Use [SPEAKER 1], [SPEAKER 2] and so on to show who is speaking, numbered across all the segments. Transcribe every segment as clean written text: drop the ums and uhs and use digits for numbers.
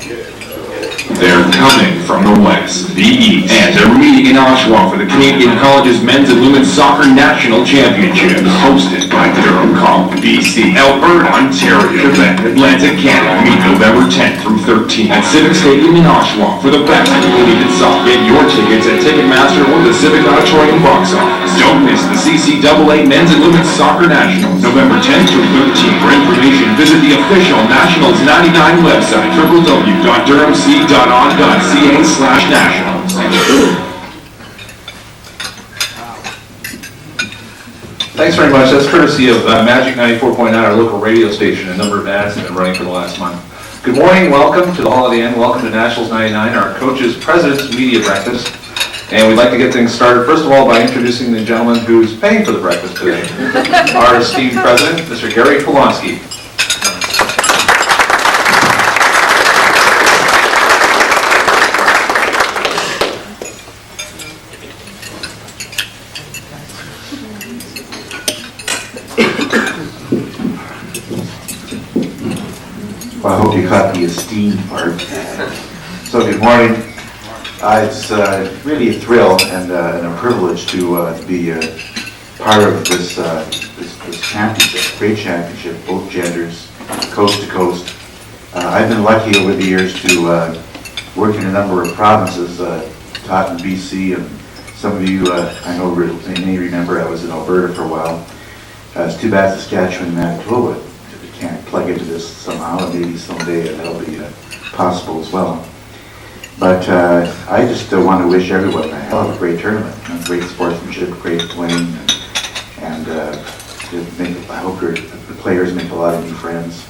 [SPEAKER 1] They're coming from the west, the east, and they're meeting in Oshawa for the Canadian College's Men's and Women's Soccer National Championships, hosted by Durham College, BC, Alberta, Ontario, Quebec, Atlantic Canada. Meet November 10th through 13th at Civic Stadium in Oshawa for the best of Canadian soccer. Get your tickets at Ticketmaster or the Civic Auditorium box office. Don't miss the CCAA Men's and Women's Soccer Nationals, November 10th through 13th. For information, visit the official Nationals 99 website, www.durhamc.on.ca/nationals.
[SPEAKER 2] Thanks very much. That's courtesy of Magic 94.9, our local radio station. A number of ads have been running for the last month. Good morning, welcome to the Holiday Inn, welcome to Nationals 99, our coaches' President's Media Breakfast. And we'd like to get things started, first of all, by introducing the gentleman who's paying for the breakfast today. Our esteemed President, Mr. Gary Polonsky.
[SPEAKER 3] Well, I hope you caught the esteemed part. So good morning. It's really a thrill and a privilege to be part of this championship, great championship, both genders, coast to coast. I've been lucky over the years to work in a number of provinces, taught in BC, and some of you, I know, may remember I was in Alberta for a while. It's too bad Saskatchewan and Manitoba can't plug into this somehow, and maybe someday that'll be possible as well. But I just want to wish everyone a hell of a great tournament, great sportsmanship, great winning, and I hope the players make a lot of new friends,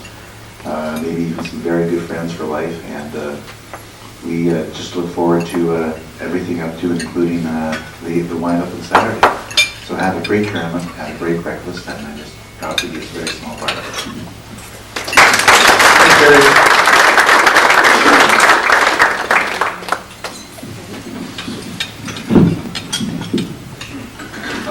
[SPEAKER 3] maybe even some very good friends for life, and we just look forward to everything up to, including the wind-up on Saturday. So have a great tournament, have a great breakfast, and I just got to be a very small part of it.
[SPEAKER 2] Thanks, Gary.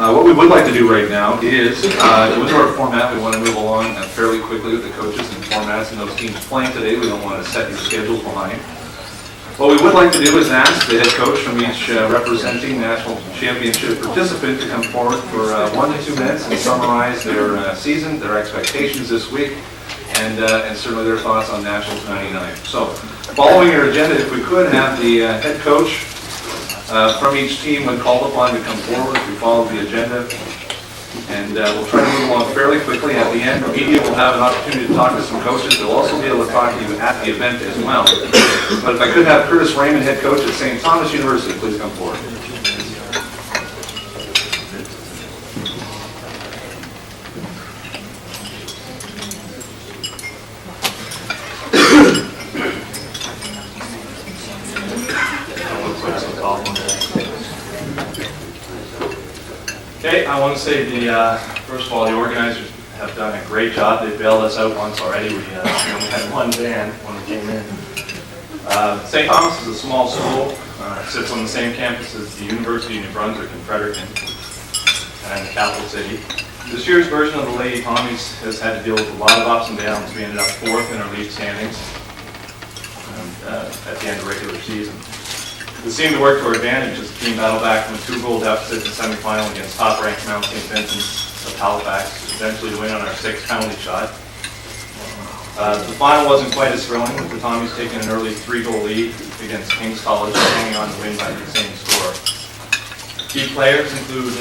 [SPEAKER 2] What we would like to do right now is, with our format, we want to move along fairly quickly with the coaches and formats and those teams playing today. We don't want to set these schedules behind. What we would like to do is ask the head coach from each representing national championship participant to come forward for 1 to 2 minutes and summarize their season, their expectations this week, and certainly their thoughts on Nationals 99. So, following your agenda, if we could have the head coach from each team when called upon to come forward. We follow the agenda, and we'll try to move along fairly quickly. At the end, the media will have an opportunity to talk to some coaches. They'll also be able to talk to you at the event as well. But if I could have Curtis Raymond, head coach at St. Thomas University, please come forward.
[SPEAKER 4] Okay, I want to say first of all, the organizers have done a great job. They bailed us out once already. We only had one band when we came in. St. Thomas is a small school. It sits on the same campus as the University of New Brunswick in Fredericton and the capital city. This year's version of the Lady Tommies has had to deal with a lot of ups and downs. We ended up 4th in our league standings at the end of regular season. It seemed to work to our advantage as the team battled back from a 2-goal deficit in the semifinal against top-ranked Mount St. Vincent's of Halifax, eventually to win on our 6th penalty shot. The final wasn't quite as thrilling, with the Tommies taking an early 3-goal lead against King's College and hanging on to win by the same score. Key players include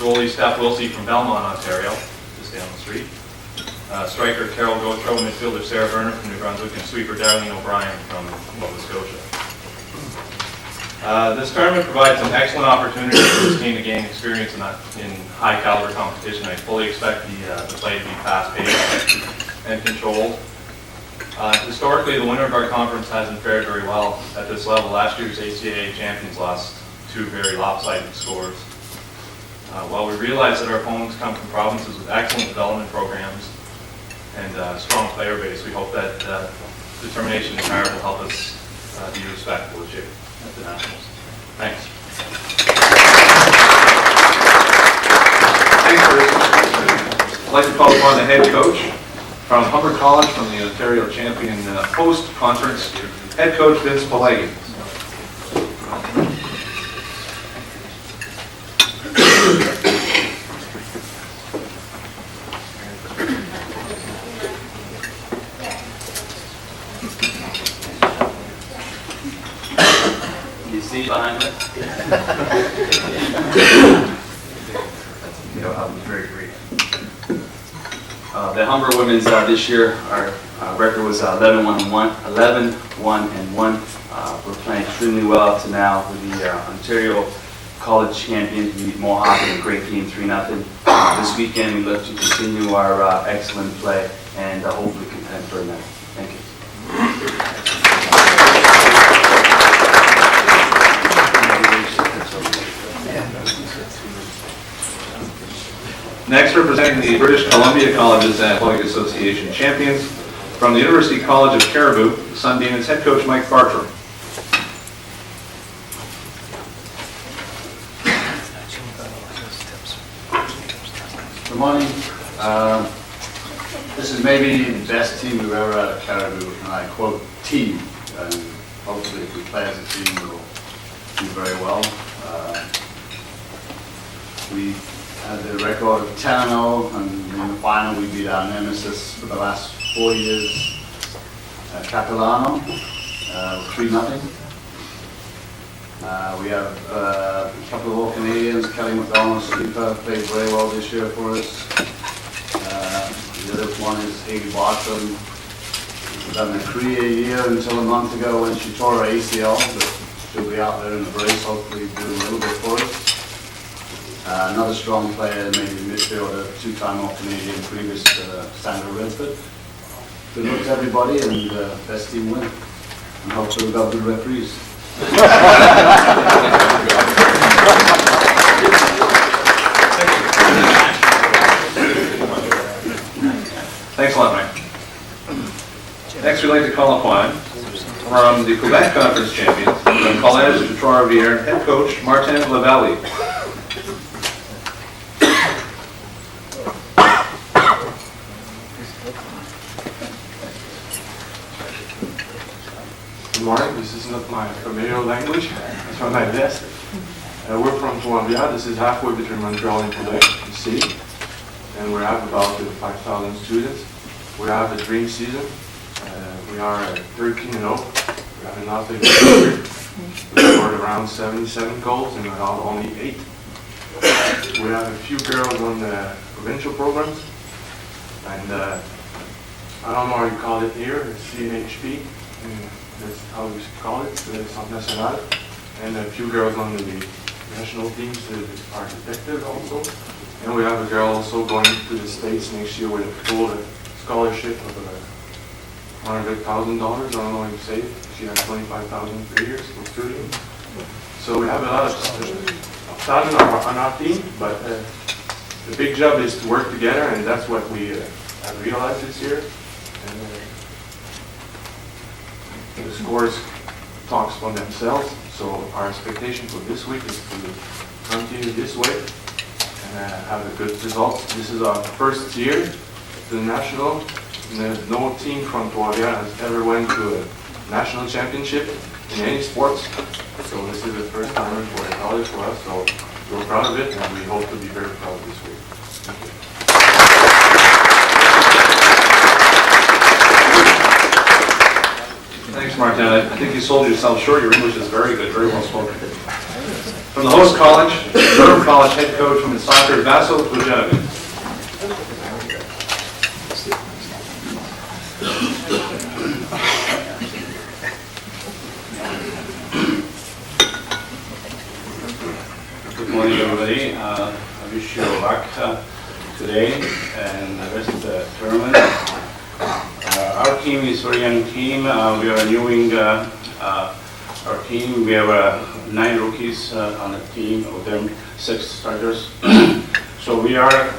[SPEAKER 4] goalie Steph Wilsey from Belmont, Ontario, just down the street, striker Carol Gautreau, midfielder Sarah Verner from New Brunswick, and sweeper Darlene O'Brien from Nova Scotia. This tournament provides an excellent opportunity for this team to gain experience in high caliber competition. I fully expect the play to be fast-paced and controlled. Historically, the winner of our conference hasn't fared very well at this level. Last year's CCAA champions lost 2 very lopsided scores. While we realize that our opponents come from provinces with excellent development programs and a strong player base, we hope that determination and heart will help us be respectful this year at the Nationals. Thanks.
[SPEAKER 2] Thanks, Bruce. I'd like to call upon the head coach From Humber College, from the Ontario champion host conference, head coach Vince Pelagi.
[SPEAKER 5] You see behind us? I'll be very brief. The Humber women's this year, our record was 11-1-1. We're playing extremely well up to now with the Ontario College champions. We beat Mohawk in a great game, 3-0. This weekend we look to continue our excellent play and hopefully contend for a medal. Thank you.
[SPEAKER 2] Next, representing the British Columbia Colleges Athletic Association champions, from the University College of Cariboo, Sundemons head coach Mike Bartram.
[SPEAKER 6] Good morning. This is maybe the best team we've ever had at Cariboo, and I quote team. And hopefully if we play as a team, we'll do very well. We had the record of 10-0, and in the final we beat our nemesis for the last 4 years, Capilano, 3-0. We have a couple of All-Canadians, Kelly McDonald, Sleeper, played very well this year for us. The other one is Haley Bartram. We've had a career year until a month ago when she tore her ACL, but she'll be out there in the brace, hopefully doing a little bit for us. Another strong player, maybe midfielder, two-time All-Canadian, previous Sandra Redford. Good luck to everybody, and best team win. And hopefully we've got good referees.
[SPEAKER 2] Thanks a lot, Mike. Next, we'd like to call upon, from the Quebec Conference champions, Durham College de Trois-Rivières, head coach Martin Lavallee.
[SPEAKER 7] Good morning. This is not my familiar language. It's from my desk. We're from Trois-Rivières. This is halfway between Montreal and Quebec, you see. And we have about 5,000 students. We have a dream season. We are 13-0. We have enough experience. We scored around 77 goals and around only 8. We have a few girls on the provincial programs. And I don't know how you call it here, it's CNHP. That's how we call it, the Centre National. And a few girls on the national teams are detected also. And we have a girl also going to the States next year with a full scholarship of $100,000. I don't know what you say. She has 25,000 per year for student. So we have a lot of talent on our team, but the big job is to work together, and that's what we have realized this year. And, the scores talks for themselves, so our expectation for this week is to continue this way and have a good result. This is our first year to the national. No team from Trois-Rivières has ever went to a national championship in any sports, so this is the first time for a college for us, so we're proud of it and we hope to be very proud this week. Thank you.
[SPEAKER 2] Thanks, Martin. I think you sold yourself short. Your English is very good, very well spoken. From the host college, Durham College head coach from the soccer, Vasil Pujanovic.
[SPEAKER 8] Good morning, everybody. I wish you luck today and the rest of the tournament. Our team is a very young team. We are renewing our team. We have 9 rookies on the team, of them 6 starters. So we are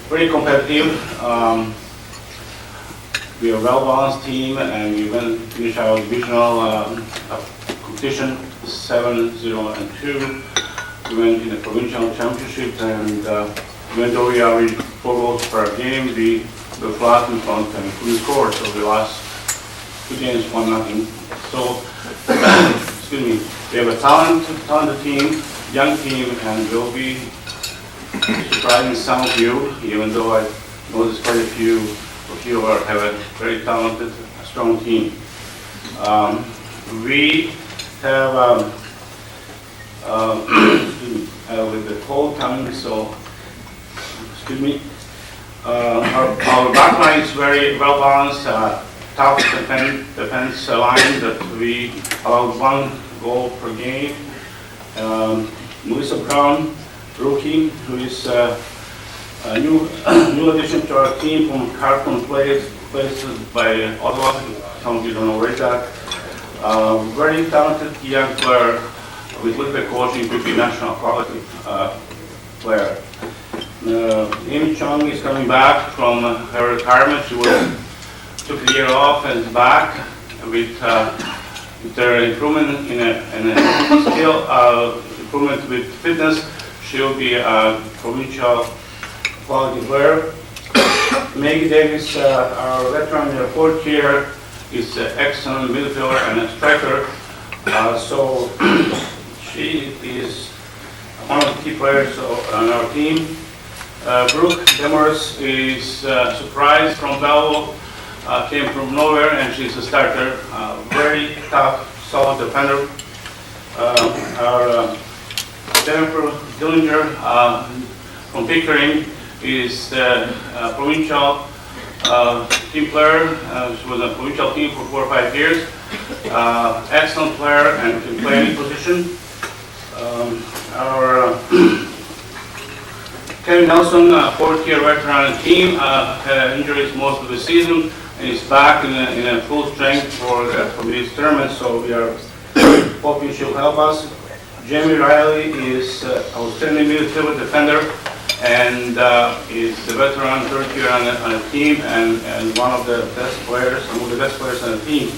[SPEAKER 8] very competitive. We are a well-balanced team, and we will finish our divisional competition 7-0-2. We went in the provincial championship, and even though we are in 4 goals per game, we the flat in front and couldn't score, so we lost 2 games, 1-0. So, excuse me, we have a talented team, young team, and we'll be surprising some of you, even though I know there's quite a few of you have a very talented, strong team. We have, with the cold coming, so, excuse me, our back line is very well balanced, tough defense line that we allow 1 goal per game. Melissa Brown, rookie, who is a new addition to our team from Carlton, placed by Ottawa. Some of you don't know where that. Very talented young player with little bit coaching, could be national quality player. Amy Chung is coming back from her retirement. She took a year off and is back with their improvement in a skill, improvement with fitness. She'll be a provincial quality player. Maggie Davis, our veteran in the 4th year, is an excellent midfielder and a striker. So she is one of the key players on our team. Brooke Demers is surprised from Belleville, came from nowhere, and she's a starter. Very tough, solid defender. Our Jennifer Dillinger from Pickering is the provincial team player. She was on a provincial team for 4 or 5 years. Excellent player and can play any position. Our Kevin Nelson, 4th year veteran team, had injuries most of the season and is back in a full strength for this tournament, so we are hoping she'll help us. Jamie Riley is outstanding midfielder defender and is the veteran 3rd year on a team and one of the best players, among the best players on the team.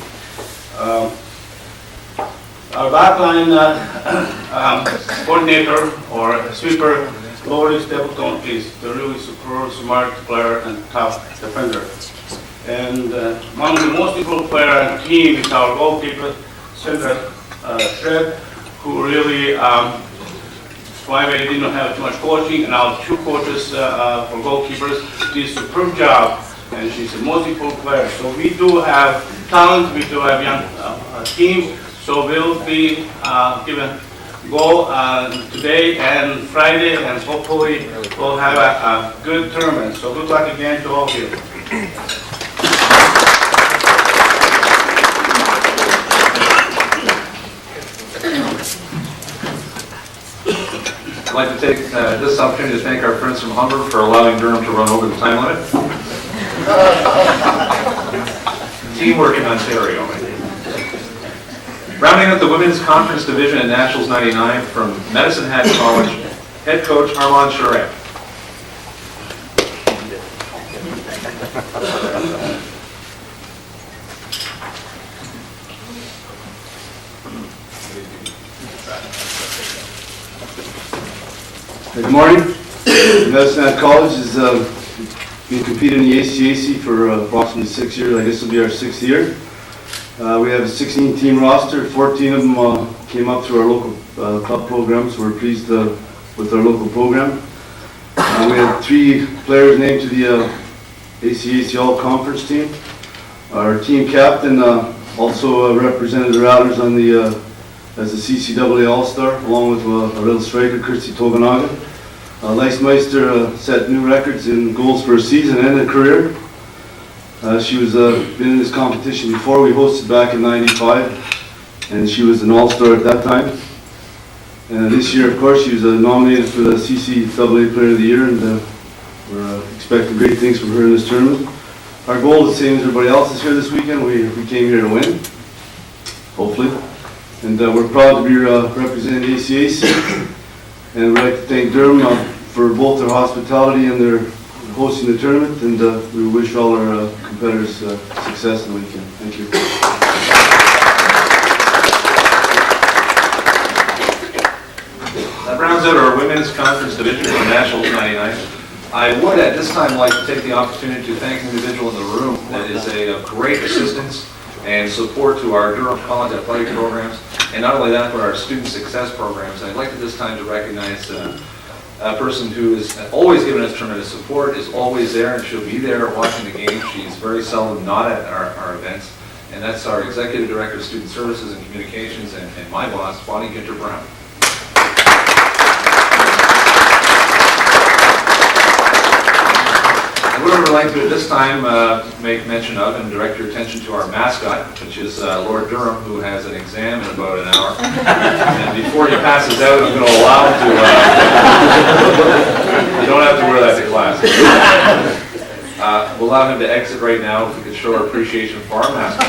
[SPEAKER 8] Our backline coordinator or sweeper, Laurie Stapleton, is the really super smart player and tough defender. And one of the most important players on the team is our goalkeeper, Sandra Shred, who really, why we didn't have too much coaching, and our 2 coaches for goalkeepers did a superb job, and she's the most important player. So we do have talent, we do have young team, so we'll be given goal today and Friday, and hopefully we'll have a good tournament. So good luck again to all of you.
[SPEAKER 2] I'd like to take this opportunity to thank our friends from Humber for allowing Durham to run over the time limit. Teamwork in Ontario. Rounding out the women's conference division at Nationals 99 from Medicine Hat College, head coach Armand Charette.
[SPEAKER 9] Good morning. Medicine Hat College has been competing in the ACAC for approximately 6 years. I guess it'll be our 6th year. We have a 16-team roster. 14 of them came up through our local club program, so we're pleased with our local program. We have 3 players named to the ACAC All-Conference team. Our team captain also represented the Rattlers on the as a CCAA All-Star, along with a little striker, Kirsty Toganaga. Leismeister set new records in goals for a season and a career. She was been in this competition before. We hosted back in '95, and she was an All-Star at that time. And this year, of course, she was nominated for the CCAA Player of the Year, and we're expecting great things from her in this tournament. Our goal is the same as everybody else's here this weekend. We came here to win, hopefully. And we're proud to be representing the ACAC. And we'd like to thank Durham for both their hospitality and their hosting the tournament. And we wish all our competitors success in the weekend. Thank you.
[SPEAKER 2] That rounds out our women's conference division for Nationals 99. I would at this time like to take the opportunity to thank an individual in the room that is a great assistance and support to our Durham College athletic programs, and not only that, but our student success programs. I'd like at this time to recognize a person who has always given us tremendous support, is always there, and she'll be there watching the game. She's very seldom not at our events, and that's our Executive Director of Student Services and Communications and my boss, Bonnie Ginter-Brown. I would also like to at this time make mention of and direct your attention to our mascot, which is Lord Durham, who has an exam in about an hour. And before he passes out, I'm going to allow him to, you don't have to wear that to class. We'll allow him to exit right now if we could show our appreciation for our mascot.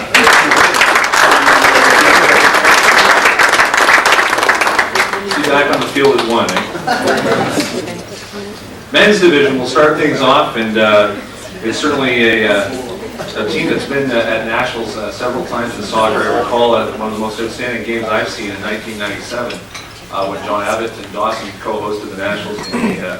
[SPEAKER 2] See, back on the field at 1, eh? Men's division will start things off, and it's certainly a team that's been at nationals several times in soccer. I recall one of the most outstanding games I've seen in 1997 when John Abbott and Dawson co-hosted the nationals in the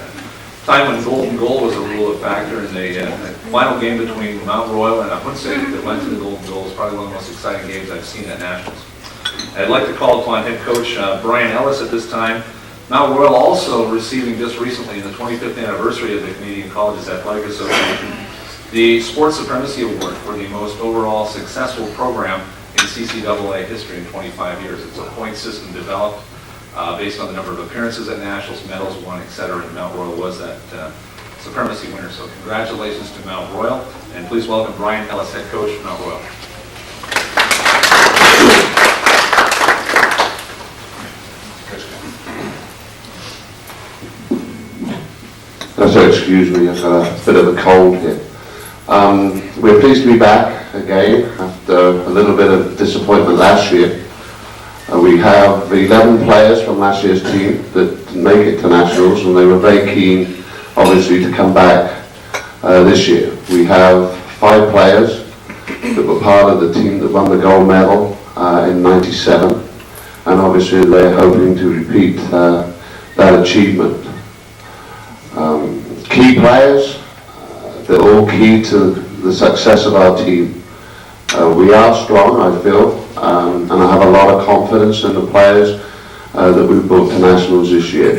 [SPEAKER 2] time when golden goal was a rule of factor, and the final game between Mount Royal and Hunsik that went to the golden goal was probably one of the most exciting games I've seen at nationals. I'd like to call upon head coach Brian Ellis at this time. Mount Royal also receiving just recently, the 25th anniversary of the Canadian Colleges Athletic Association, the Sports Supremacy Award for the most overall successful program in CCAA history in 25 years. It's a point system developed based on the number of appearances at nationals, medals won, etc. And Mount Royal was that supremacy winner. So congratulations to Mount Royal, and please welcome Brian Ellis, head coach of Mount Royal.
[SPEAKER 10] So excuse me, I've got a bit of a cold here. We're pleased to be back again after a little bit of disappointment last year. We have 11 players from last year's team that didn't make it to nationals, and they were very keen, obviously, to come back this year. We have 5 players that were part of the team that won the gold medal in '97, and obviously they're hoping to repeat that achievement. Key players, they're all key to the success of our team. We are strong, I feel, and I have a lot of confidence in the players that we've brought to nationals this year.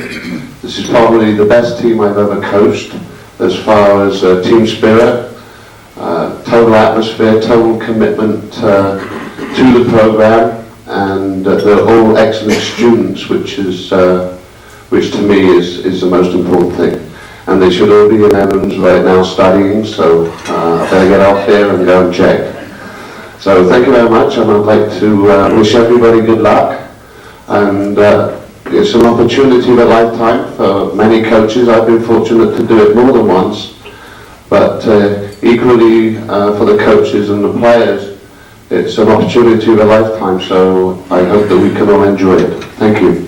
[SPEAKER 10] This is probably the best team I've ever coached as far as team spirit, total atmosphere, total commitment to the program, and they're all excellent students, which to me is the most important thing. And they should all be in Evans right now studying, so I better get off there and go and check. So thank you very much, and I'd like to wish everybody good luck. And it's an opportunity of a lifetime for many coaches. I've been fortunate to do it more than once, but equally for the coaches and the players, it's an opportunity of a lifetime, so I hope that we can all enjoy it. Thank you.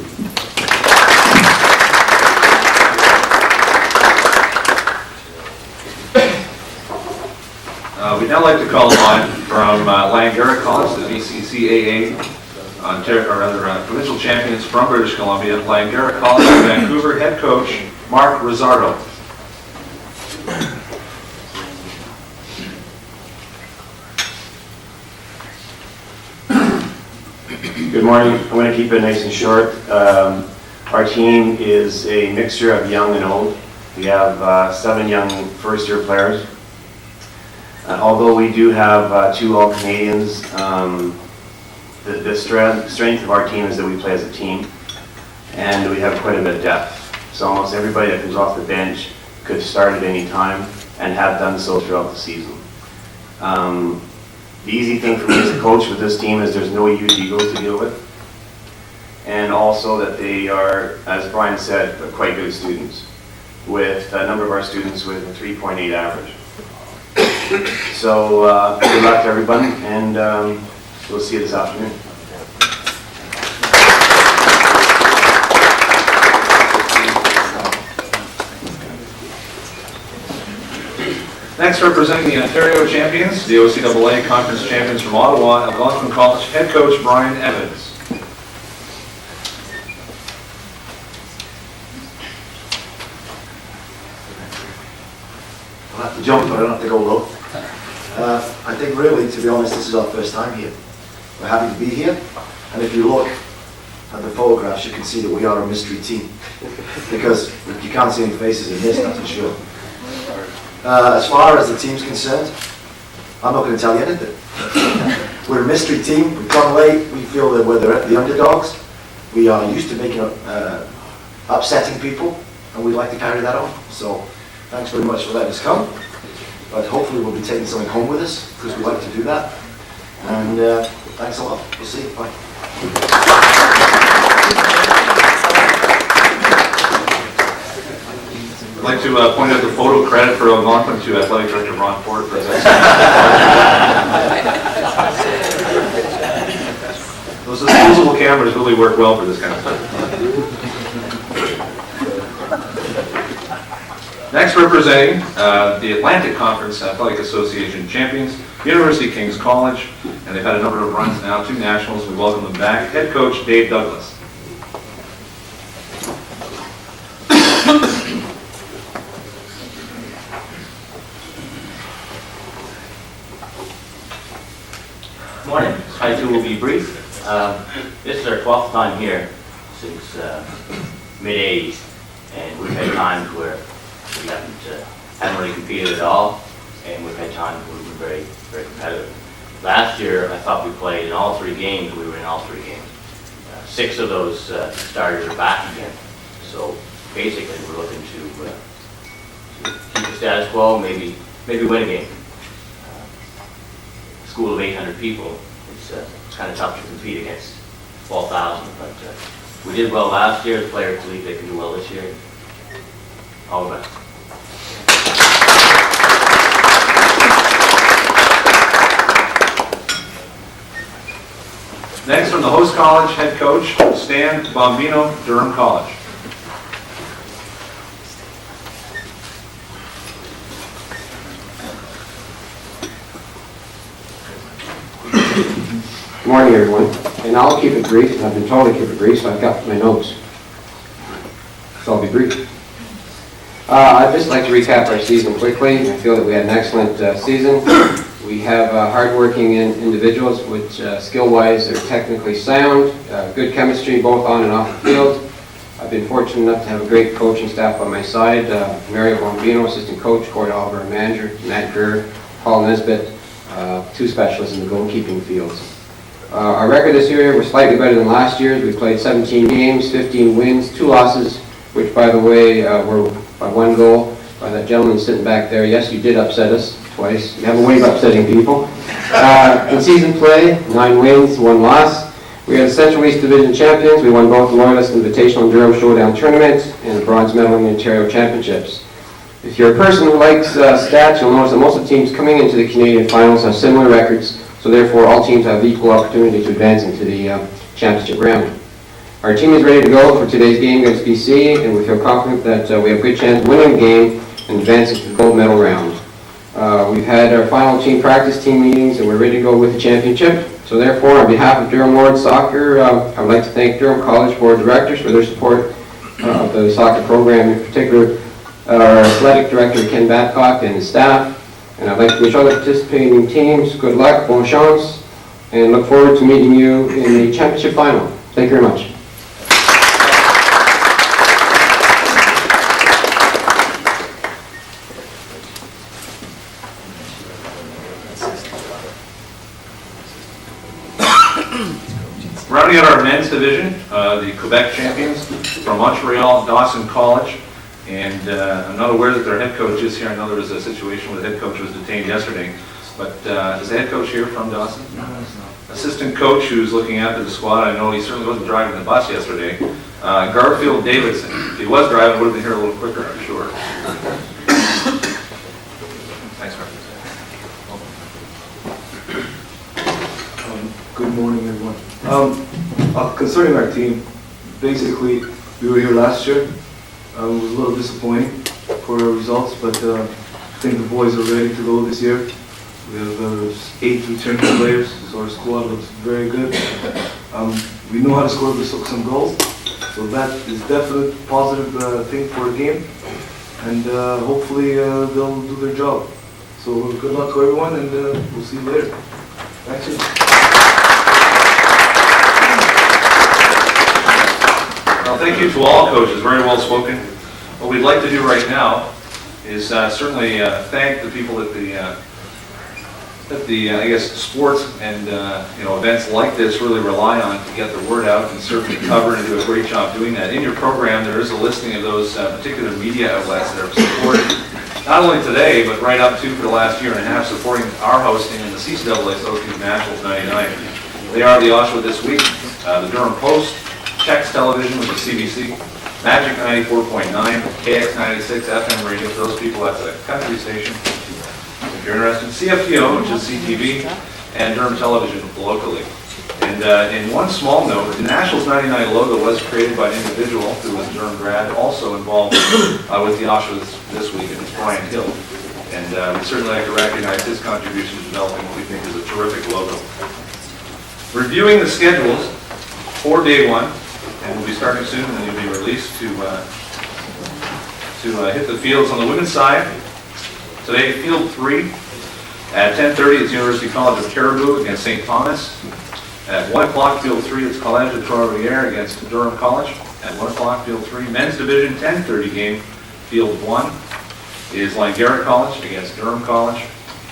[SPEAKER 2] We'd now like to call on from Langara College, the CCAA provincial champions from British Columbia, Langara College in Vancouver, head coach Mark Rizzardo.
[SPEAKER 11] Good morning. I'm going to keep it nice and short. Our team is a mixture of young and old. We have 7 young first-year players. Although we do have 2 All-Canadians, the strength of our team is that we play as a team, and we have quite a bit of depth. So almost everybody that comes off the bench could start at any time and have done so throughout the season. The easy thing for me as a coach with this team is there's no huge egos to deal with, and also that they are, as Brian said, quite good students, with a number of our students with a 3.8 average. So good luck to everybody, and we'll see you this afternoon.
[SPEAKER 2] Next, representing the Ontario champions, the OCAA conference champions from Ottawa, Durham College, head coach Brian Evans.
[SPEAKER 12] I have to jump, but I don't have to go low. I think really, to be honest, this is our first time here. We're happy to be here, and if you look at the photographs, you can see that we are a mystery team, because you can't see any faces in this, that's for sure. As far as the team's concerned, I'm not going to tell you anything. We're a mystery team, we've come late, we feel that we're the underdogs. We are used to making upsetting people, and we'd like to carry that on. So, thanks very much for letting us come. But hopefully we'll be taking something home with us, because we like to do that. And thanks a lot. We'll see you. Bye.
[SPEAKER 2] I'd like to point out the photo credit for Algonquin to Athletic Director Ron Ford for his Those disposable cameras really work well for this kind of stuff. Next, representing the Atlantic Conference Athletic Association champions, University Kings College, and they've had a number of runs now, 2 nationals. We welcome them back. Head coach Dave Douglas.
[SPEAKER 13] Good morning. I too will be brief. This is our 12th time here since mid-80s, and we've had times where we haven't really competed at all, and we've had times where we've been very, very competitive. Last year, I thought we played in all 3 games. We were in all 3 games. 6 of those starters are back again. So basically, we're looking to keep the status quo, maybe win a game. School of 800 people, it's kind of tough to compete against 12,000, but we did well last year. The players believe they can do well this year. All the best.
[SPEAKER 2] Next, from the host college, head coach Stan Bombino, Durham College.
[SPEAKER 14] Good morning, everyone. And I'll keep it brief. I've been told to keep it brief, so I've got my notes. So I'll be brief. I'd just like to recap our season quickly. I feel that we had an excellent season. We have hardworking individuals, which skill-wise are technically sound, good chemistry both on and off the field. I've been fortunate enough to have a great coaching staff by my side. Mario Bombino, assistant coach, Corey Oliver, manager, Matt Gurr, Paul Nesbitt, 2 specialists in the goalkeeping fields. Our record this year was slightly better than last year's. We played 17 games, 15 wins, 2 losses, which, by the way, were by 1 goal by that gentleman sitting back there. Yes, you did upset us twice. You have a way of upsetting people. In season play, 9 wins, 1 loss. We are the Central East Division champions. We won both the Loyalist Invitational and Durham Showdown tournament and the bronze medal in the Ontario Championships. If you're a person who likes stats, you'll notice that most of the teams coming into the Canadian finals have similar records, so therefore all teams have equal opportunity to advance into the championship round. Our team is ready to go for today's game against BC, and we feel confident that we have a good chance of winning the game and advancing to the gold medal round. We've had our final team practice team meetings, and we're ready to go with the championship. So therefore, on behalf of Durham Lord Soccer, I would like to thank Durham College Board of Directors for their support of the soccer program, in particular our athletic director Ken Babcock and his staff. And I'd like to wish all the participating teams good luck, bon chance, and look forward to meeting you in the championship final. Thank you very much.
[SPEAKER 2] Rounding out our men's division, the Quebec champions from Montreal, Dawson College. And I'm not aware that their head coach is here. I know there was a situation where the head coach was detained yesterday. But is the head coach here from Dawson? No, he's not. Assistant coach who's looking after the squad, I know he certainly wasn't driving the bus yesterday. Garfield Davidson. If he was driving, would have been here a little quicker, I'm sure. Thanks, Garfield.
[SPEAKER 15] Good morning, everyone. Concerning our team, basically, we were here last year. It was a little disappointing for our results, but I think the boys are ready to go this year. We have 8 returning players, so our squad looks very good. We know how to score some goals, so that is definitely a positive thing for a game. and hopefully they'll do their job. So good luck to everyone, and we'll see you later. Thank you.
[SPEAKER 2] Well, thank you to all coaches, very well spoken. What we'd like to do right now is certainly thank the people at the I guess sports and events like this really rely on to get the word out, and certainly cover and do a great job doing that. In your program, there is a listing of those particular media outlets that are supported, not only today, but right up to for the last year and a half, supporting our hosting in the CCAA Association Nationals 99. They are the Oshawa This Week, the Durham Post, Chex Television with the CBC, Magic 94.9, KX 96 FM radio for those people at the country station. If you're interested, CFTO, which is CTV, and Durham Television locally. And in one small note, the Nationals 99 logo was created by an individual who was a Durham grad, also involved with the Oshawa This Week, and it's Brian Hill. And we'd certainly like to recognize his contribution to developing what we think is a terrific logo. Reviewing the schedules for day one, and we'll be starting soon, and then you'll be released to hit the fields on the women's side. Today, Field 3, at 10:30, it's University College of Caribou against St. Thomas. At 1 o'clock, Field 3, it's College of Trois-Rivières against Durham College. At 1 o'clock, Field 3, Men's Division 10:30 game. Field 1 is Langara College against Durham College.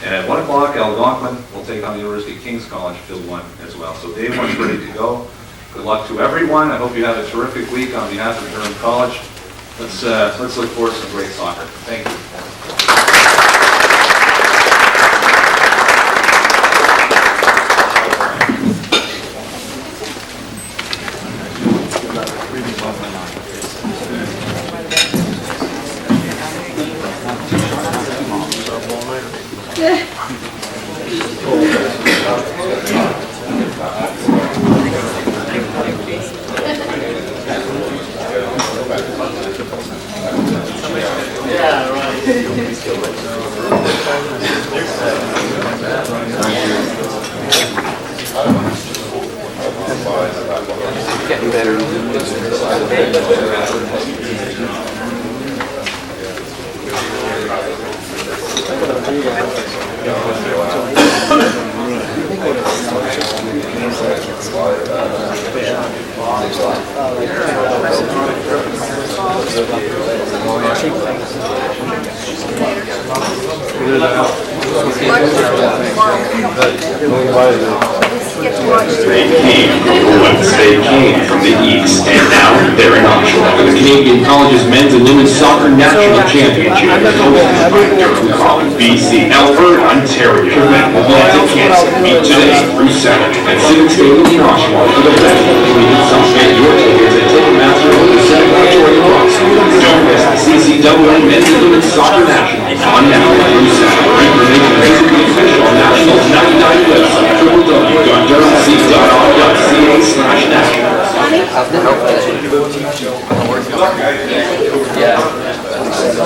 [SPEAKER 2] And at 1 o'clock, Algonquin will take on the University of King's College, Field 1 as well. So day 1's ready to go. Good luck to everyone. I hope you have a terrific week on behalf of Durham College. Let's look forward to some great soccer. Thank you.
[SPEAKER 14] Getting better.
[SPEAKER 1] They came from the east, and now they're in Oshawa for the Canadian College's men's and women's soccer national championship, hosted by Durham College, BC, Alberta, Ontario, and Atlantic Canada. Meet today through Saturday at Civic Stadium in Oshawa.